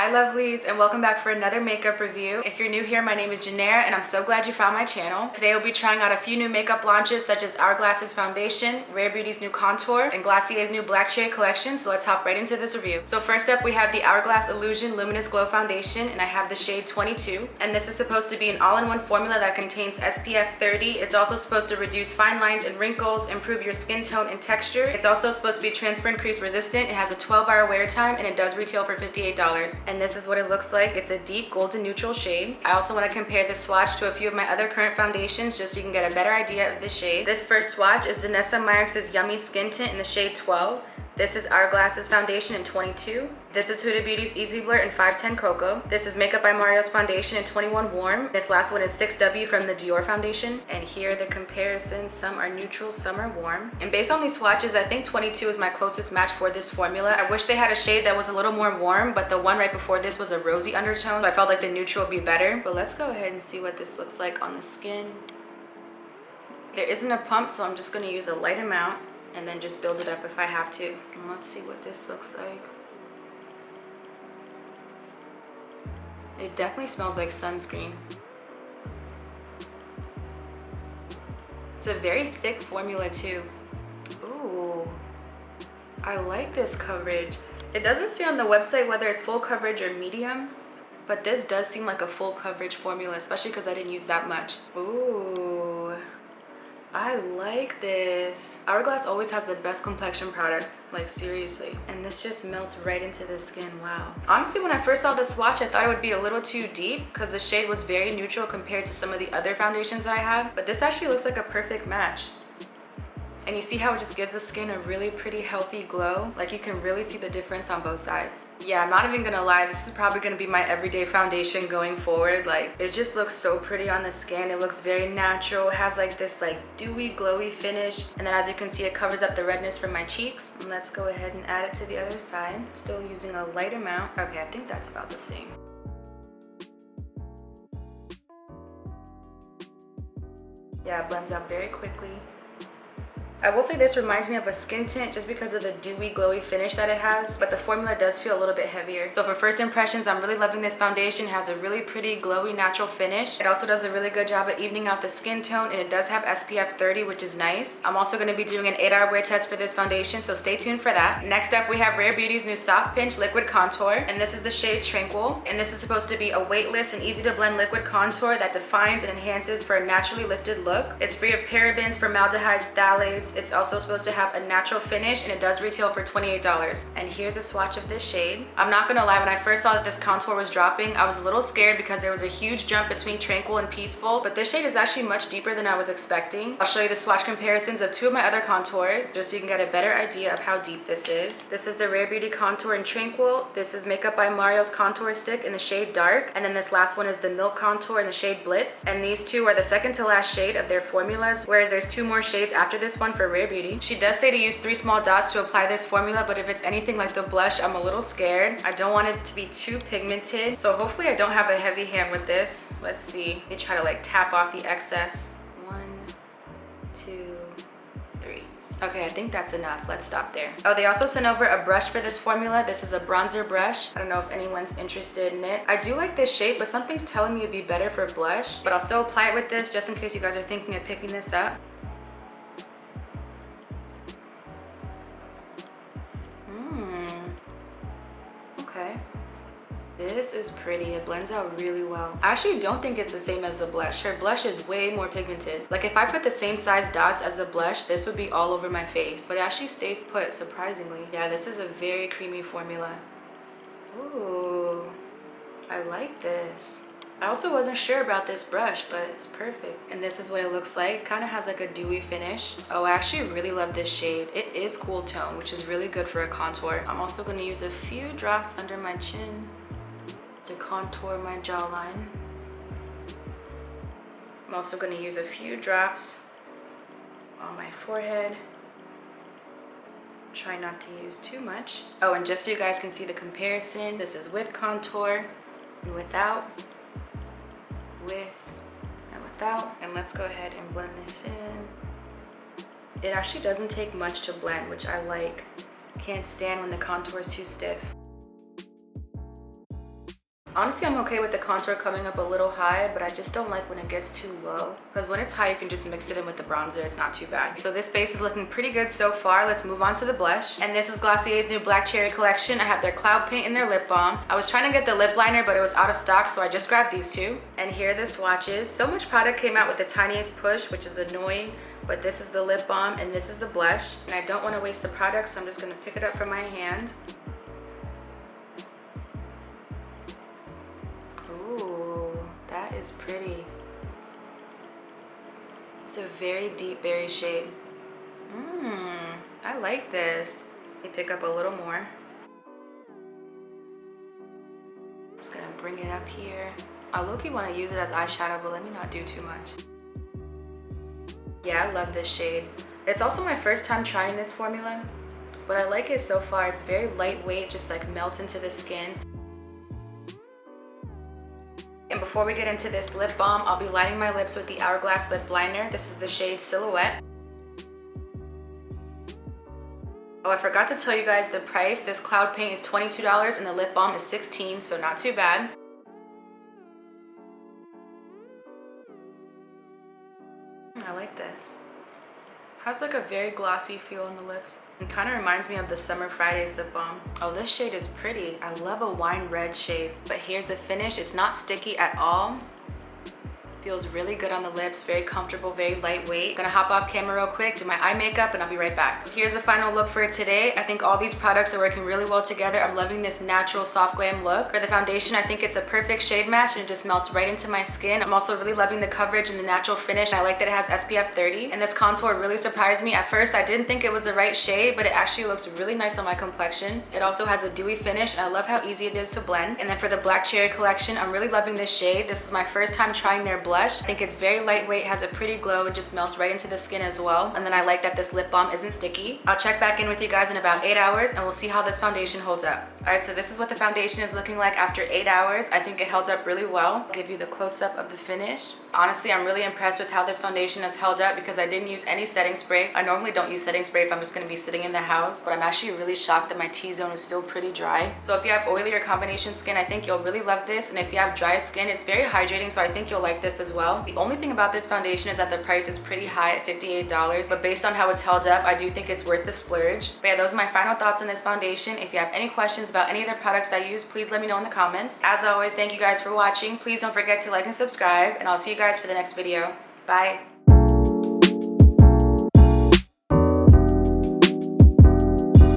Hi lovelies, and welcome back for another makeup review. If you're new here, my name is Janera and I'm so glad you found my channel. Today we'll be trying out a few new makeup launches such as Hourglass's foundation, Rare Beauty's new contour, and Glossier's new Black Cherry collection, so let's hop right into this review. So first up we have the Hourglass Illusion Luminous Glow Foundation, and I have the shade 22. And this is supposed to be an all-in-one formula that contains SPF 30. It's also supposed to reduce fine lines and wrinkles, improve your skin tone and texture. It's also supposed to be transfer crease resistant. It has a 12-hour wear time and it does retail for $58. And this is what it looks like. It's a deep golden neutral shade. I also want to compare this swatch to a few of my other current foundations just so you can get a better idea of the shade. This first swatch is Vanessa Meyerx's Yummy Skin Tint in the shade 12. This is Hourglass's foundation in 22. This is Huda Beauty's Easy Blur in 510 Cocoa. This is Makeup by Mario's foundation in 21 Warm. This last one is 6W from the Dior foundation. And here are the comparisons. Some are neutral, some are warm. And based on these swatches, I think 22 is my closest match for this formula. I wish they had a shade that was a little more warm, but the one right before this was a rosy undertone, so I felt like the neutral would be better. But let's go ahead and see what this looks like on the skin. There isn't a pump, so I'm just going to use a light amount and then just build it up if I have to. And let's see what this looks like. It definitely smells like sunscreen. It's a very thick formula too. Ooh, I like this coverage. It doesn't say on the website whether it's full coverage or medium, but this does seem like a full coverage formula, especially because I didn't use that much. Ooh, I like this. Hourglass always has the best complexion products, like seriously. And this just melts right into the skin, wow. Honestly, when I first saw the swatch, I thought it would be a little too deep because the shade was very neutral compared to some of the other foundations that I have, but this actually looks like a perfect match. And you see how it just gives the skin a really pretty healthy glow? Like you can really see the difference on both sides. Yeah, I'm not even gonna lie, this is probably gonna be my everyday foundation going forward. Like it just looks so pretty on the skin. It looks very natural. It has like this like dewy, glowy finish. And then as you can see, it covers up the redness from my cheeks. And let's go ahead and add it to the other side. Still using a light amount. Okay, I think that's about the same. Yeah, it blends out very quickly. I will say this reminds me of a skin tint just because of the dewy, glowy finish that it has, but the formula does feel a little bit heavier. So for first impressions, I'm really loving this foundation. It has a really pretty, glowy, natural finish. It also does a really good job at evening out the skin tone, and it does have SPF 30, which is nice. I'm also going to be doing an 8-hour wear test for this foundation, so stay tuned for that. Next up, we have Rare Beauty's new Soft Pinch Liquid Contour, and this is the shade Tranquil. And this is supposed to be a weightless and easy to blend liquid contour that defines and enhances for a naturally lifted look. It's free of parabens, formaldehydes, phthalates. It's also supposed to have a natural finish, and it does retail for $28. And here's a swatch of this shade. I'm not gonna lie, when I first saw that this contour was dropping, I was a little scared because there was a huge jump between Tranquil and Peaceful, but this shade is actually much deeper than I was expecting. I'll show you the swatch comparisons of two of my other contours just so you can get a better idea of how deep this is. This is the Rare Beauty contour in Tranquil. This is Makeup by Mario's contour stick in the shade Dark, and then this last one is the Milk contour in the shade Blitz. And these two are the second to last shade of their formulas, whereas there's two more shades after this one for Rare Beauty. She does say to use 3 small dots to apply this formula, but if it's anything like the blush, I'm a little scared. I don't want it to be too pigmented, so hopefully I don't have a heavy hand with this. Let's see. Let me try to like tap off the excess. 1, 2, 3. Okay, I think that's enough. Let's stop there. Oh, they also sent over a brush for this formula. This is a bronzer brush. I don't know if anyone's interested in it. I do like this shape, but something's telling me it'd be better for blush, but I'll still apply it with this just in case you guys are thinking of picking this up. Okay, this is pretty. It blends out really well. I actually don't think it's the same as the blush. Her blush is way more pigmented. Like if I put the same size dots as the blush, this would be all over my face, but it actually stays put, surprisingly. Yeah, this is a very creamy formula. Ooh, I like this. I also wasn't sure about this brush, but it's perfect. And this is what it looks like. Kind of has like a dewy finish. Oh, I actually really love this shade. It is cool tone, which is really good for a contour. I'm also going to use a few drops under my chin to contour my jawline. I'm also going to use a few drops on my forehead. Try not to use too much. Oh, and just so you guys can see the comparison, this is with contour and without. With and without. And let's go ahead and blend this in. It actually doesn't take much to blend, which I like. Can't stand when the contour is too stiff. Honestly, I'm okay with the contour coming up a little high, but I just don't like when it gets too low. Because when it's high, you can just mix it in with the bronzer. It's not too bad. So this base is looking pretty good so far. Let's move on to the blush. And this is Glossier's new Black Cherry collection. I have their Cloud Paint and their lip balm. I was trying to get the lip liner, but it was out of stock, so I just grabbed these two. And here are the swatches. So much product came out with the tiniest push, which is annoying. But this is the lip balm and this is the blush. And I don't want to waste the product, so I'm just going to pick it up from my hand. That is pretty. It's a very deep berry shade. I like this. Let me pick up a little more. Just gonna bring it up here. I low-key want to use it as eyeshadow, but let me not do too much. Yeah, I love this shade. It's also my first time trying this formula, but I like it so far. It's very lightweight, just like melts into the skin. And before we get into this lip balm, I'll be lining my lips with the Hourglass lip liner. This is the shade Silhouette. Oh, I forgot to tell you guys the price. This Cloud Paint is $22 and the lip balm is $16, so not too bad. I like this. Has like a very glossy feel on the lips. It kind of reminds me of the Summer Fridays lip balm. Oh, this shade is pretty. I love a wine red shade. But here's the finish. It's not sticky at all. Feels really good on the lips, very comfortable, very lightweight. Gonna hop off camera real quick, do my eye makeup, and I'll be right back. Here's the final look for today. I think all these products are working really well together. I'm loving this natural soft glam look. For the foundation, I think it's a perfect shade match and it just melts right into my skin. I'm also really loving the coverage and the natural finish. I like that it has SPF 30. And this contour really surprised me. At first, I didn't think it was the right shade, but it actually looks really nice on my complexion. It also has a dewy finish, and I love how easy it is to blend. And then for the Black Cherry collection, I'm really loving this shade. This is my first time trying their blush. I think it's very lightweight, has a pretty glow, and just melts right into the skin as well. And then I like that this lip balm isn't sticky. I'll check back in with you guys in about 8 hours and we'll see how this foundation holds up. Alright, so this is what the foundation is looking like after 8 hours. I think it held up really well. I'll give you the close-up of the finish. Honestly, I'm really impressed with how this foundation has held up because I didn't use any setting spray. I normally don't use setting spray if I'm just going to be sitting in the house, but I'm actually really shocked that my T-zone is still pretty dry. So if you have oily or combination skin, I think you'll really love this. And if you have dry skin, it's very hydrating, so I think you'll like this as well. The only thing about this foundation is that the price is pretty high at $58, but based on how it's held up, I do think it's worth the splurge. But yeah, those are my final thoughts on this foundation. If you have any questions about any of the products I use, please let me know in the comments. As always, thank you guys for watching. Please don't forget to like and subscribe, and I'll see you guys for the next video. Bye.